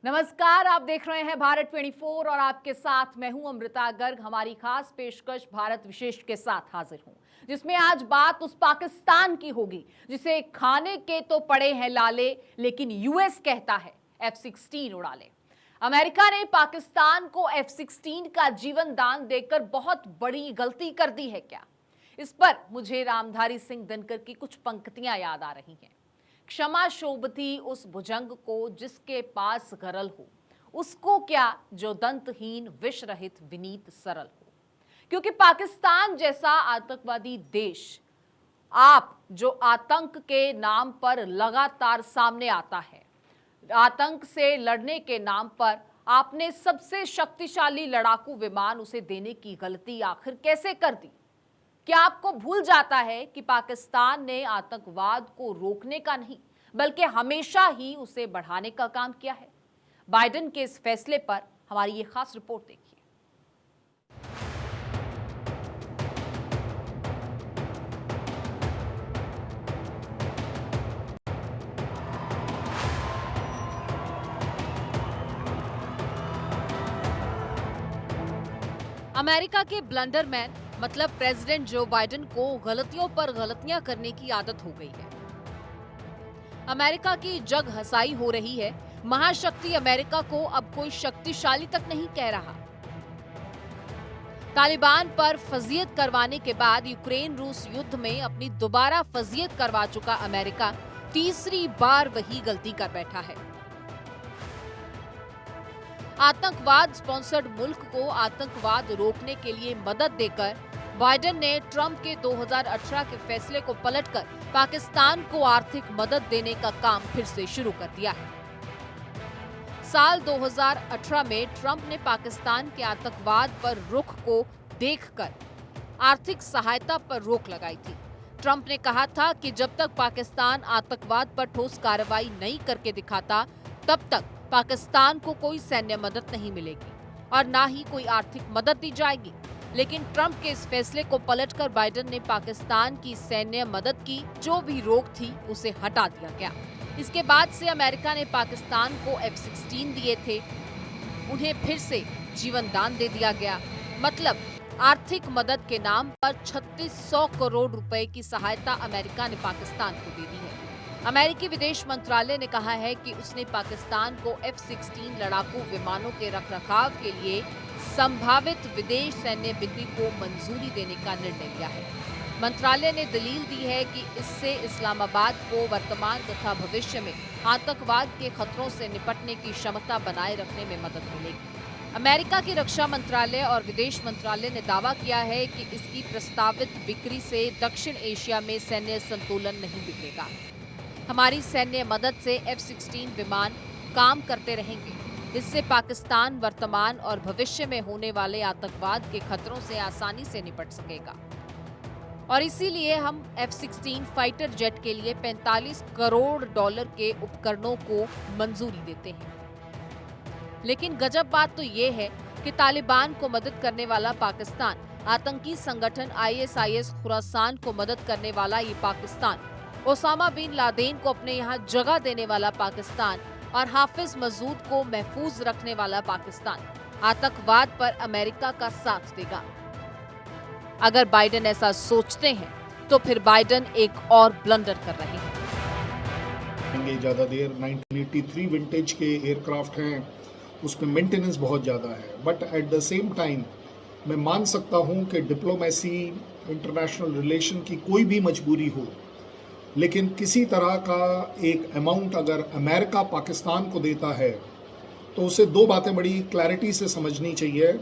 नमस्कार, आप देख रहे हैं भारत 24 और आपके साथ मैं हूं अमृता गर्ग। हमारी खास पेशकश भारत विशेष के साथ हाजिर हूं, जिसमें आज बात उस पाकिस्तान की होगी जिसे खाने के तो पड़े हैं लाले, लेकिन यूएस कहता है F-16 उड़ा ले। अमेरिका ने पाकिस्तान को F-16 का जीवन दान देकर बहुत बड़ी गलती कर दी है क्या? इस पर मुझे रामधारी सिंह दिनकर की कुछ पंक्तियां याद आ रही हैं। क्षमा शोभती उस भुजंग को जिसके पास गरल हो, उसको क्या जो दंतहीन विष रहित विनीत सरल हो। क्योंकि पाकिस्तान जैसा आतंकवादी देश आप जो आतंक के नाम पर लगातार सामने आता है, आतंक से लड़ने के नाम पर आपने सबसे शक्तिशाली लड़ाकू विमान उसे देने की गलती आखिर कैसे कर दी? क्या आपको भूल जाता है कि पाकिस्तान ने आतंकवाद को रोकने का नहीं बल्कि हमेशा ही उसे बढ़ाने का काम किया है? बाइडेन के इस फैसले पर हमारी ये खास रिपोर्ट देखिए। अमेरिका के ब्लंडरमैन मतलब प्रेसिडेंट जो बाइडेन को गलतियों पर गलतियां करने की आदत हो गई है। अमेरिका की जग हंसाई हो रही है। महाशक्ति अमेरिका को अब कोई शक्तिशाली तक नहीं कह रहा। तालिबान पर फजीयत करवाने के बाद यूक्रेन रूस युद्ध में अपनी दोबारा फजीयत करवा चुका अमेरिका तीसरी बार वही गलती कर बैठा है। आतंकवाद स्पॉन्सर्ड मुल्क को आतंकवाद रोकने के लिए मदद देकर बाइडेन ने ट्रंप के 2018 के फैसले को पलटकर पाकिस्तान को आर्थिक मदद देने का काम फिर से शुरू कर दिया है। साल 2018 में ट्रंप ने पाकिस्तान के आतंकवाद पर रुख को देखकर आर्थिक सहायता पर रोक लगाई थी। ट्रंप ने कहा था कि जब तक पाकिस्तान आतंकवाद पर ठोस कार्रवाई नहीं करके दिखाता, तब तक पाकिस्तान को कोई सैन्य मदद नहीं मिलेगी और ना ही कोई आर्थिक मदद दी जाएगी। लेकिन ट्रंप के इस फैसले को पलटकर बाइडेन ने पाकिस्तान की सैन्य मदद की जो भी रोक थी उसे हटा दिया गया। इसके बाद से अमेरिका ने पाकिस्तान को F-16 दिए थे, उन्हें फिर से जीवन दान दे दिया गया। मतलब आर्थिक मदद के नाम पर 3600 करोड़ रुपए की सहायता अमेरिका ने पाकिस्तान को दे दी है। अमेरिकी विदेश मंत्रालय ने कहा है कि उसने पाकिस्तान को F-16 लड़ाकू विमानों के रखरखाव के लिए संभावित विदेश सैन्य बिक्री को मंजूरी देने का निर्णय लिया है। मंत्रालय ने दलील दी है कि इससे इस्लामाबाद को वर्तमान तथा भविष्य में आतंकवाद के खतरों से निपटने की क्षमता बनाए रखने में मदद मिलेगी। अमेरिका की रक्षा मंत्रालय और विदेश मंत्रालय ने दावा किया है कि इसकी प्रस्तावित बिक्री से दक्षिण एशिया में सैन्य संतुलन नहीं बिगड़ेगा। हमारी सैन्य मदद से F-16 विमान काम करते रहेंगे। इससे पाकिस्तान वर्तमान और भविष्य में होने वाले आतंकवाद के खतरों से आसानी से निपट सकेगा और इसीलिए हम F-16 फाइटर जेट के लिए 45 करोड़ डॉलर के उपकरणों को मंजूरी देते हैं। लेकिन गजब बात तो ये है कि तालिबान को मदद करने वाला पाकिस्तान, आतंकी संगठन ISIS खुरासान को मदद करने वाला ये पाकिस्तान, ओसामा बिन लादेन को अपने यहाँ जगह देने वाला पाकिस्तान और हाफिज मसूद को महफूज रखने वाला पाकिस्तान आतंकवाद पर अमेरिका का साथ देगा। अगर बाइडेन ऐसा सोचते हैं तो फिर बाइडेन एक और ब्लंडर कर रहे हैं। ज्यादा देर 1983 विंटेज के एयरक्राफ्ट हैं, उसमें मेंटेनेंस बहुत ज़्यादा है, but at the same time मैं मान सकता हूं कि डिप्लोमेसी, इंटरनेशनल रिलेशन की कोई भी मजबूरी हो, लेकिन किसी तरह का एक अमाउंट अगर अमेरिका पाकिस्तान को देता है तो उसे दो बातें बड़ी क्लैरिटी से समझनी चाहिए।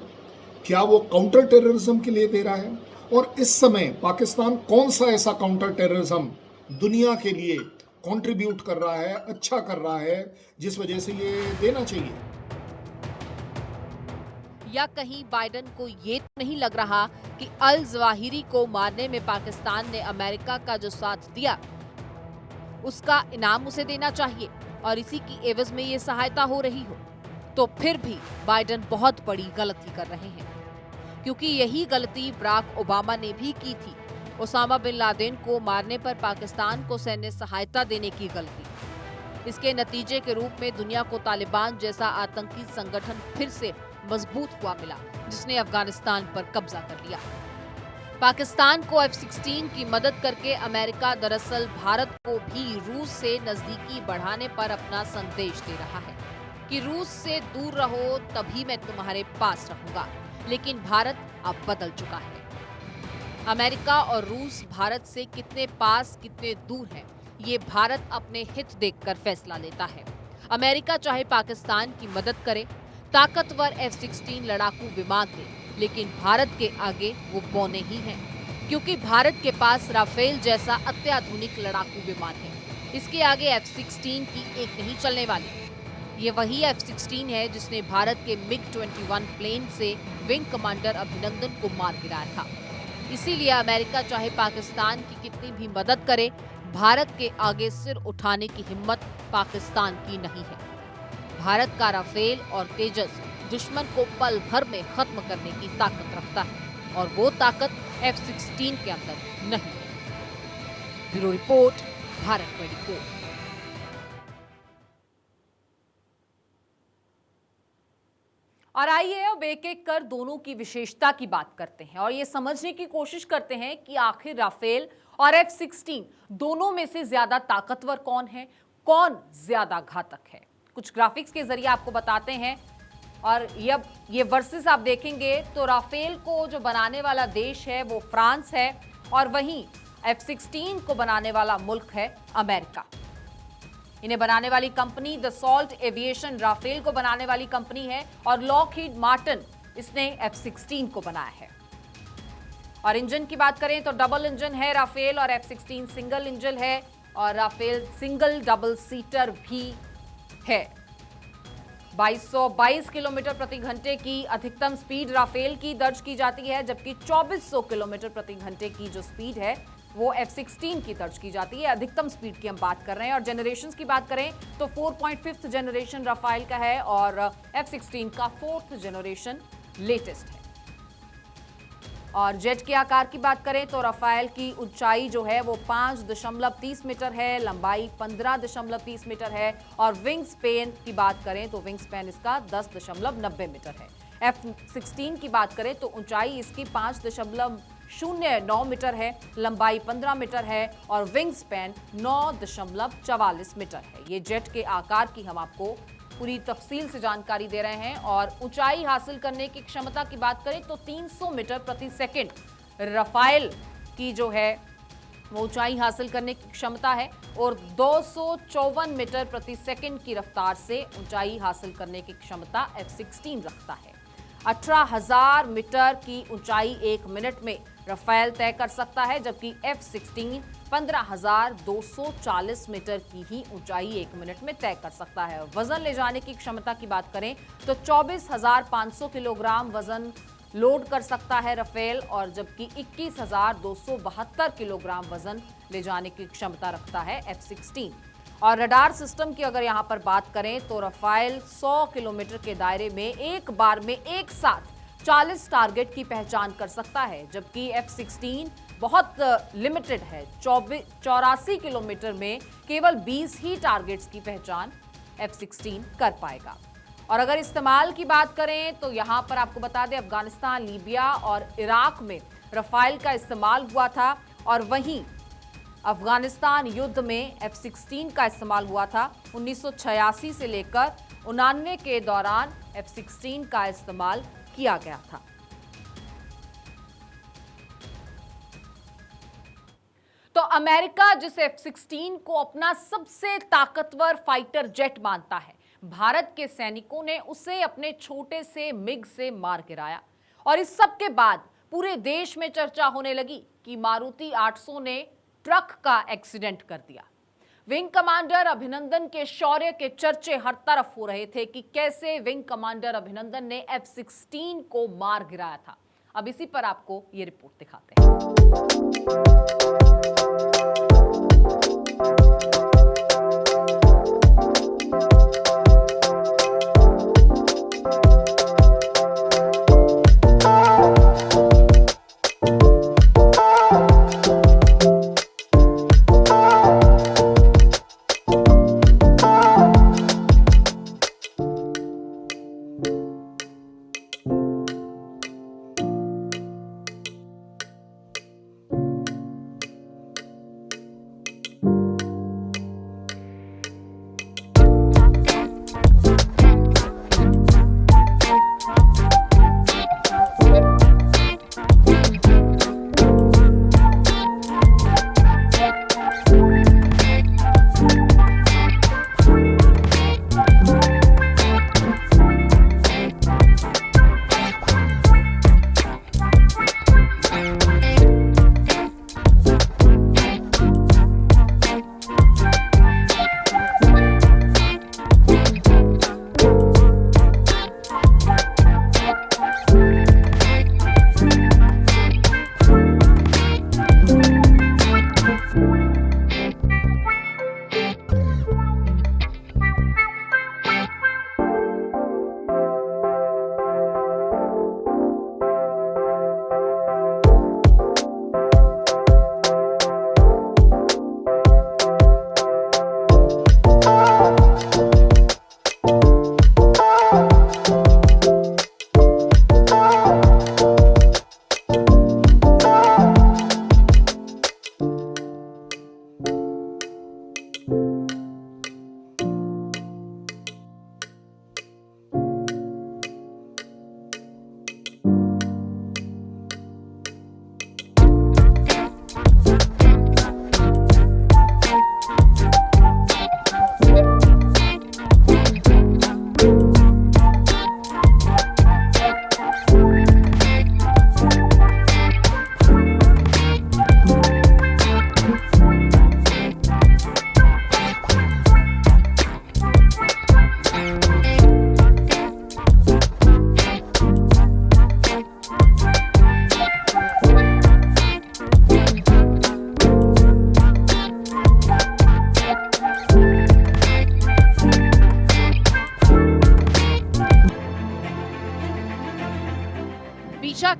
क्या वो काउंटर टेररिज्म के लिए दे रहा है, और इस समय पाकिस्तान कौन सा ऐसा काउंटर टेररिज्म दुनिया के लिए कंट्रीब्यूट कर रहा है, अच्छा कर रहा है, जिस वजह से ये देना चाहिए। या कहीं बाइडेन को ये नहीं लग रहा कि अल जवाहिरी को मारने में पाकिस्तान ने अमेरिका का जो साथ दिया उसका इनाम उसे देना चाहिए और इसी की एवज में ये सहायता हो रही हो, तो फिर भी बाइडेन बहुत बड़ी गलती कर रहे हैं। क्योंकि यही गलती बराक ओबामा ने भी की थी। ओसामा बिन लादेन को मारने पर पाकिस्तान को सैन्य सहायता देने की गलती। इसके नतीजे के रूप में दुनिया को तालिबान जैसा आतंकी संगठन फिर से मजबूत हुआ मिला, जिसने अफगानिस्तान पर कब्जा कर लिया। पाकिस्तान को F-16 की मदद करके अमेरिका दरअसल भारत को भी रूस से नजदीकी बढ़ाने पर अपना संदेश दे रहा है कि रूस से दूर रहो तभी मैं तुम्हारे पास रहूंगा। लेकिन भारत अब बदल चुका है। अमेरिका और रूस भारत से कितने पास कितने दूर हैं, ये भारत अपने हित देखकर फैसला लेता है। अमेरिका चाहे पाकिस्तान की मदद करे, ताकतवर F-16 लड़ाकू विमान दे, लेकिन भारत के आगे वो बौने ही हैं, क्योंकि भारत के पास राफेल जैसा अत्याधुनिक लड़ाकू विमान है। इसके आगे F-16 की एक नहीं चलने वाली। ये वही F-16 है जिसने भारत के MiG-21 प्लेन से विंग कमांडर अभिनंदन को मार गिराया था। इसीलिए अमेरिका चाहे पाकिस्तान की कितनी भी मदद करे, भारत के आगे सिर उठाने की हिम्मत पाकिस्तान की नहीं है। भारत का राफेल और तेजस दुश्मन को पल भर में खत्म करने की ताकत रखता है, और वो ताकत F-16 के अंदर नहीं है। Bureau report, Bharat 24। और आइए अब एक एक कर दोनों की विशेषता की बात करते हैं और ये समझने की कोशिश करते हैं कि आखिर राफेल और F-16 दोनों में से ज्यादा ताकतवर कौन है, कौन ज्यादा घातक है। कुछ ग्राफिक्स के जरिए आपको बताते हैं। और ये वर्सेस आप देखेंगे तो राफेल को जो बनाने वाला देश है वो फ्रांस है, और वहीं F-16 को बनाने वाला मुल्क है अमेरिका। इन्हें बनाने वाली कंपनी दसॉल्ट एविएशन राफेल को बनाने वाली कंपनी है, और लॉकहीड मार्टिन इसने F-16 को बनाया है। और इंजन की बात करें तो डबल इंजन है राफेल, और F-16 सिंगल इंजन है, और राफेल सिंगल डबल सीटर भी है। 2222 किलोमीटर प्रति घंटे की अधिकतम स्पीड राफेल की दर्ज की जाती है, जबकि 2400 किलोमीटर प्रति घंटे की जो स्पीड है वो F-16 की दर्ज की जाती है। अधिकतम स्पीड की हम बात कर रहे हैं। और जनरेशंस की बात करें तो 4.5th जनरेशन राफेल का है, और F-16 का 4th जनरेशन लेटेस्ट है। और जेट के आकार की बात करें तो राफेल की ऊंचाई जो है वो 5.30 मीटर है, लंबाई 15.30 मीटर है, और विंग स्पेन की बात करें तो विंग स्पेन इसका 10.90 मीटर है। F-16 की बात करें तो ऊंचाई इसकी 5.09 मीटर है, लंबाई 15 मीटर है, और विंग स्पेन 9.44 मीटर है। ये जेट के आकार की हम आपको पूरी तफसील से जानकारी दे रहे हैं। और ऊंचाई हासिल करने की क्षमता की बात करें तो 300 मीटर प्रति सेकंड राफेल की जो है वो ऊंचाई हासिल करने की क्षमता है, और 254 मीटर प्रति सेकंड की रफ्तार से ऊंचाई हासिल करने की क्षमता F-16 रखता है। 18,000 मीटर की ऊंचाई 1 मिनट में राफेल तय कर सकता है, जबकि F-16 15,240 मीटर की ही ऊंचाई 1 मिनट में तय कर सकता है। वजन ले जाने की क्षमता की बात करें तो 24,500 किलोग्राम वजन लोड कर सकता है राफेल, और जबकि 21,272 किलोग्राम वजन ले जाने की क्षमता रखता है F-16। और रडार सिस्टम की अगर यहां पर बात करें तो राफेल 100 किलोमीटर के दायरे में एक बार में एक साथ 40 टारगेट की पहचान कर सकता है, जबकि F-16 बहुत लिमिटेड है। 84 किलोमीटर में केवल 20 ही टारगेट्स की पहचान F-16 कर पाएगा। और अगर इस्तेमाल की बात करें तो यहां पर आपको बता दें अफगानिस्तान, लीबिया और इराक में राफेल का इस्तेमाल हुआ था, और वहीं अफगानिस्तान युद्ध में F-16 का इस्तेमाल हुआ था। 1986 से लेकर 1999 के दौरान F-16 का इस्तेमाल किया गया था। तो अमेरिका जिस F-16 को अपना सबसे ताकतवर फाइटर जेट मानता है, भारत के सैनिकों ने उसे अपने छोटे से मिग से मार गिराया। और इस सब के बाद पूरे देश में चर्चा होने लगी कि मारुति 800 ने ट्रक का एक्सीडेंट कर दिया। विंग कमांडर अभिनंदन के शौर्य के चर्चे हर तरफ हो रहे थे कि कैसे विंग कमांडर अभिनंदन ने F-16 को मार गिराया था। अब इसी पर आपको ये रिपोर्ट दिखाते हैं।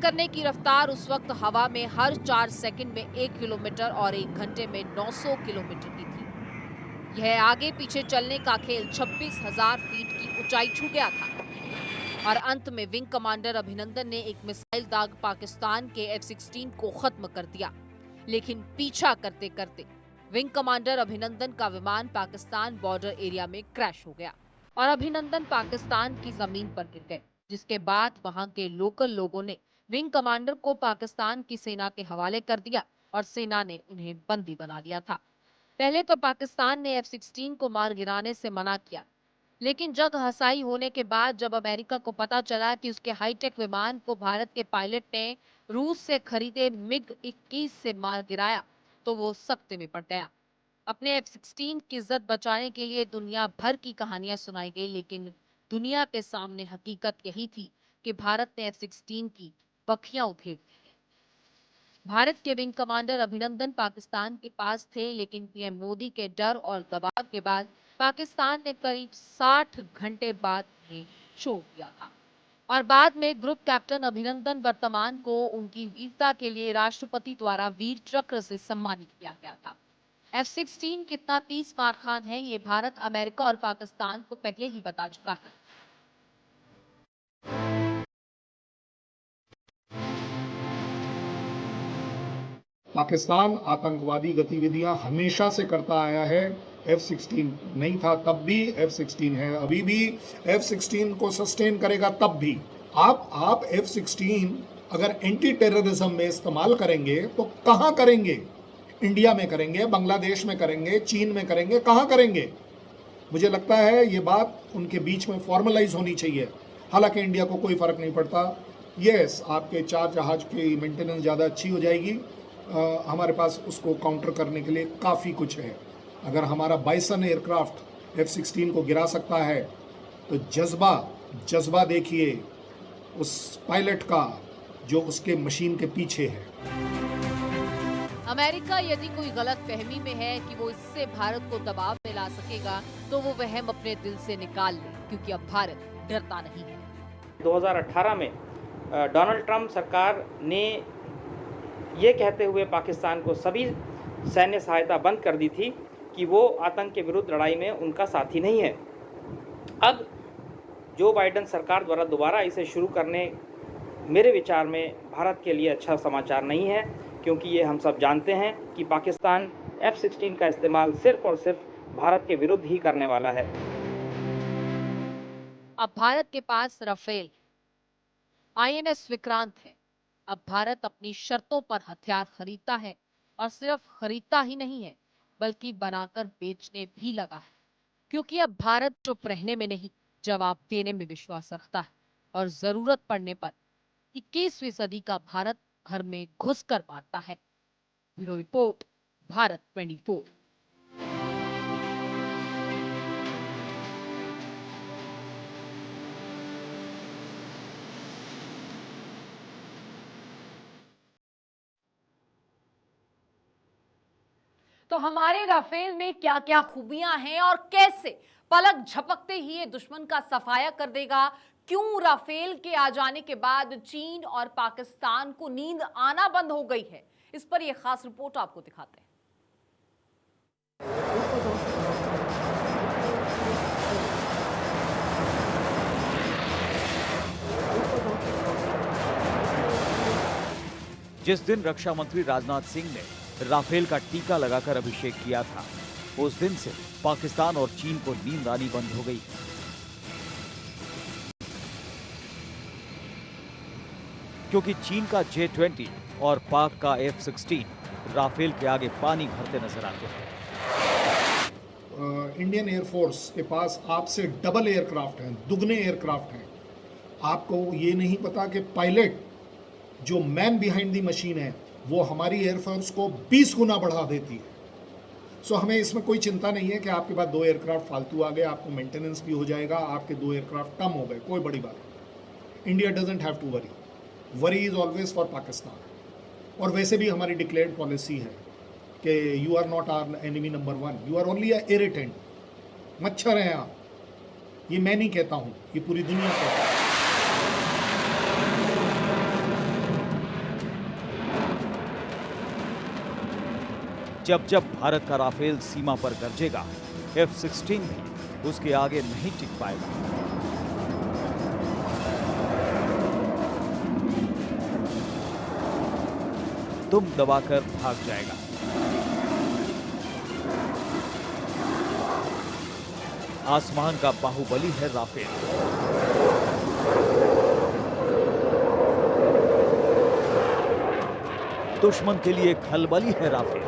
करने की रफ्तार उस वक्त हवा में हर 4 सेकंड में 1 किलोमीटर और 1 घंटे में 900 किलोमीटर की थी। यह आगे पीछे चलने का खेल 26,000 फीट की ऊंचाई छू गया था और अंत में विंग कमांडर अभिनंदन ने एक मिसाइल दाग पाकिस्तान के F-16 को खत्म कर दिया। लेकिन पीछा करते करते विंग कमांडर अभिनंदन का विमान पाकिस्तान बॉर्डर एरिया में क्रैश हो गया और अभिनंदन पाकिस्तान की जमीन पर गिर गए, जिसके बाद वहां के लोकल लोगों ने विंग कमांडर को पाकिस्तान की सेना के हवाले कर दिया और सेना ने उन्हें बंदी बना लिया था। पहले तो पाकिस्तान ने F-16 को मार गिराने से मना किया, लेकिन जग हसाई होने के बाद जब अमेरिका को पता चला कि उसके हाईटेक विमान को भारत के पायलट ने रूस से खरीदे MiG-21 से मार गिराया, तो वो सख्त में पड़ गया। अपने F-16 की इज्जत बचाने के लिए दुनिया भर की कहानियां सुनाई गई, लेकिन दुनिया के सामने हकीकत यही थी कि भारत ने F-16 की बखियां उधेड़ दी। भारत के विंग कमांडर अभिनंदन पाकिस्तान के पास थे, लेकिन पीएम मोदी के डर और दबाव के बाद पाकिस्तान ने करीब 60 घंटे बाद उन्हें छोड़ दिया था और बाद में ग्रुप कैप्टन अभिनंदन वर्तमान को उनकी वीरता के लिए राष्ट्रपति द्वारा वीर चक्र से सम्मानित किया गया था। F-16 कितना 30 मार खान है, ये भारत, अमेरिका और पाकिस्तान को पहले ही बता चुका है। पाकिस्तान आतंकवादी गतिविधियां हमेशा से करता आया है। F-16 नहीं था तब भी, F-16 है अभी भी, F-16 को सस्टेन करेगा तब भी। आप F-16 अगर एंटी टेररिज्म में इस्तेमाल करेंगे तो कहां करेंगे? इंडिया में करेंगे, बांग्लादेश में करेंगे, चीन में करेंगे, कहां करेंगे? मुझे लगता है ये बात उनके बीच में फॉर्मलाइज होनी चाहिए। हालांकि इंडिया को कोई फर्क नहीं पड़ता। यस, आपके 4 जहाज की मेंटेनेंस ज़्यादा अच्छी हो जाएगी। हमारे पास उसको काउंटर करने के लिए काफ़ी कुछ है। अगर हमारा बाइसन एयरक्राफ्ट F-16 को गिरा सकता है तो जज्बा देखिए उस पायलट का जो उसके मशीन के पीछे है। अमेरिका यदि कोई गलत फहमी में है कि वो इससे भारत को दबाव में ला सकेगा, तो वो वहम अपने दिल से निकाल ले, क्योंकि अब भारत डरता नहीं है। 2018 में डोनाल्ड ट्रंप सरकार ने ये कहते हुए पाकिस्तान को सभी सैन्य सहायता बंद कर दी थी कि वो आतंक के विरुद्ध लड़ाई में उनका साथी नहीं है। अब जो बाइडेन सरकार द्वारा दोबारा इसे शुरू करने मेरे विचार में भारत के लिए अच्छा समाचार नहीं है, क्योंकि ये हम सब जानते हैं कि पाकिस्तान F-16 का इस्तेमाल सिर्फ और सिर्फ भारत के विरुद्ध ही करने वाला है। अब भारत के पास राफेल, INS विक्रांत है। अब भारत अपनी शर्तों पर हथियार खरीदता है और सिर्फ खरीदता ही नहीं है, बल्कि बनाकर बेचने भी लगा है, क्योंकि अब भारत चुप रहने में नहीं, जवाब देने में विश्वास रखता है और जरूरत पड़ने पर 21वीं सदी का भारत घर में घुसकर मारता है। Bureau report, Bharat 24। तो हमारे राफेल में क्या क्या खूबियां हैं और कैसे पलक झपकते ही ये दुश्मन का सफाया कर देगा? क्यों राफेल के आ जाने के बाद चीन और पाकिस्तान को नींद आना बंद हो गई है? इस पर यह खास रिपोर्ट आपको दिखाते हैं। जिस दिन रक्षा मंत्री राजनाथ सिंह ने राफेल का टीका लगाकर अभिषेक किया था, उस दिन से पाकिस्तान और चीन को नींद आनी बंद हो गई। क्योंकि चीन का J-20 और पाक का F-16 राफेल के आगे पानी भरते नजर आते हैं। इंडियन एयरफोर्स के पास आपसे डबल एयरक्राफ्ट हैं, दुगने एयरक्राफ्ट हैं। आपको ये नहीं पता कि पायलट जो मैन बिहाइंड दी मशीन है वो हमारी एयरफोर्स को 20 गुना बढ़ा देती है। सो हमें इसमें कोई चिंता नहीं है कि आपके पास 2 एयरक्राफ्ट फालतू आ गए, आपको मेंटेनेंस भी हो जाएगा, आपके 2 एयरक्राफ्ट कम हो गए, कोई बड़ी बात नहीं। India doesn't have to worry is always for Pakistan. और वैसे भी हमारी डिक्लेयर्ड पॉलिसी है कि you are not our enemy number 1, you are only a irritant. मच्छर हैं आप, ये मैं नहीं कहता हूँ, ये पूरी दुनिया कहता है। जब जब भारत का राफेल सीमा पर गरजेगा, F-16 भी उसके आगे नहीं टिक पाएगा। दुम दबाकर भाग जाएगा। आसमान का बाहुबली है राफेल। दुश्मन के लिए खलबली है राफेल।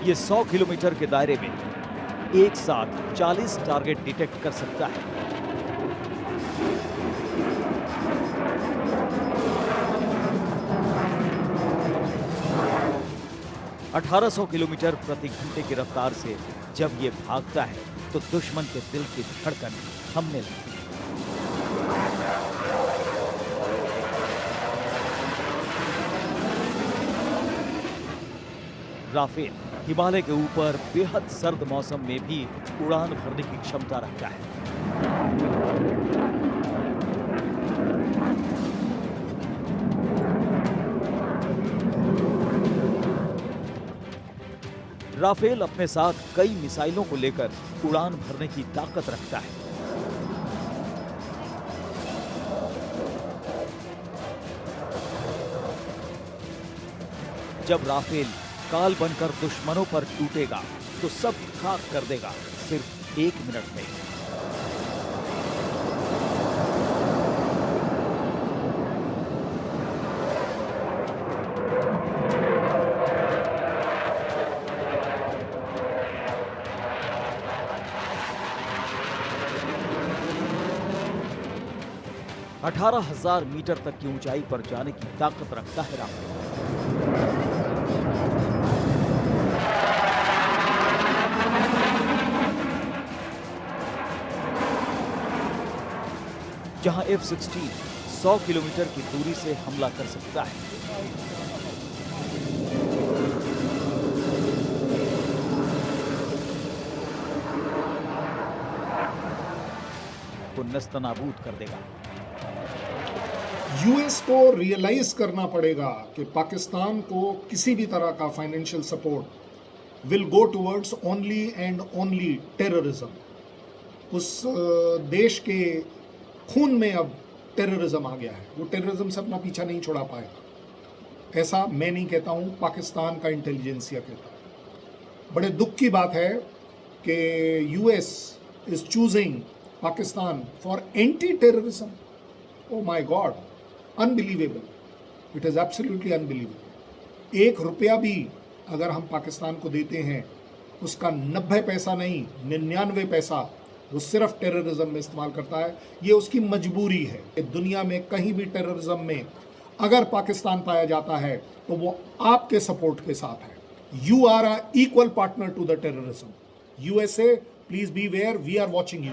ये 100 किलोमीटर के दायरे में एक साथ 40 टारगेट डिटेक्ट कर सकता है। अठारह 1800 किलोमीटर प्रति घंटे की रफ्तार से जब ये भागता है तो दुश्मन के दिल की धड़कन थमने लगती है। राफेल हिमालय के ऊपर बेहद सर्द मौसम में भी उड़ान भरने की क्षमता रखता है। राफेल अपने साथ कई मिसाइलों को लेकर उड़ान भरने की ताकत रखता है। जब राफेल काल बनकर दुश्मनों पर टूटेगा तो सब खाक कर देगा सिर्फ 1 मिनट में। अठारह 18,000 मीटर तक की ऊंचाई पर जाने की ताकत रखता है राफेल। जहां F-16 100 किलोमीटर की दूरी से हमला कर सकता है, को नस्तनाबूद कर देगा। यूएस को रियलाइज करना पड़ेगा कि पाकिस्तान को किसी भी तरह का financial support will go towards only and only terrorism. उस देश के खून में अब टेररिज्म आ गया है, वो टेररिज्म से अपना पीछा नहीं छुड़ा पाएगा। ऐसा मैं नहीं कहता हूँ, पाकिस्तान का इंटेलिजेंसिया कहता है। बड़े दुख की बात है कि US is choosing Pakistan for anti terrorism. Oh my God, unbelievable, it is absolutely unbelievable. 1 रुपया भी अगर हम पाकिस्तान को देते हैं, उसका 90 पैसा नहीं 99 पैसा वो सिर्फ टेररिज्म में इस्तेमाल करता है। ये उसकी मजबूरी है। दुनिया में कहीं भी टेररिज्म में अगर पाकिस्तान पाया जाता है तो वो आपके सपोर्ट के साथ है। You are a equal partner to the terrorism. USA, please beware, we are watching you.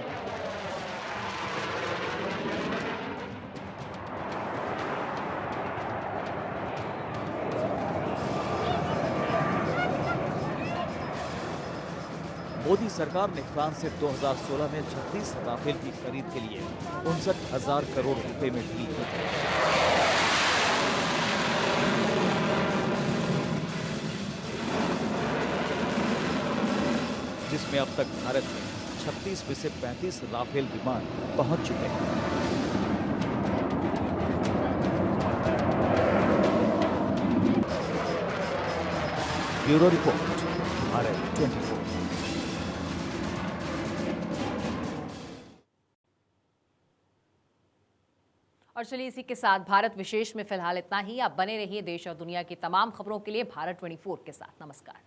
Modi सरकार ने फ्रांस से 2016 में 36 राफेल की खरीद के लिए 59,000 करोड़ रुपए में ली थी। जिसमें अब तक भारत में 36 में से 35 राफेल विमान पहुंच चुके हैं। Bureau report, Bharat 24। और चलिए इसी के साथ भारत विशेष में फिलहाल इतना ही। आप बने रहिए देश और दुनिया की तमाम खबरों के लिए भारत 24 के साथ। नमस्कार।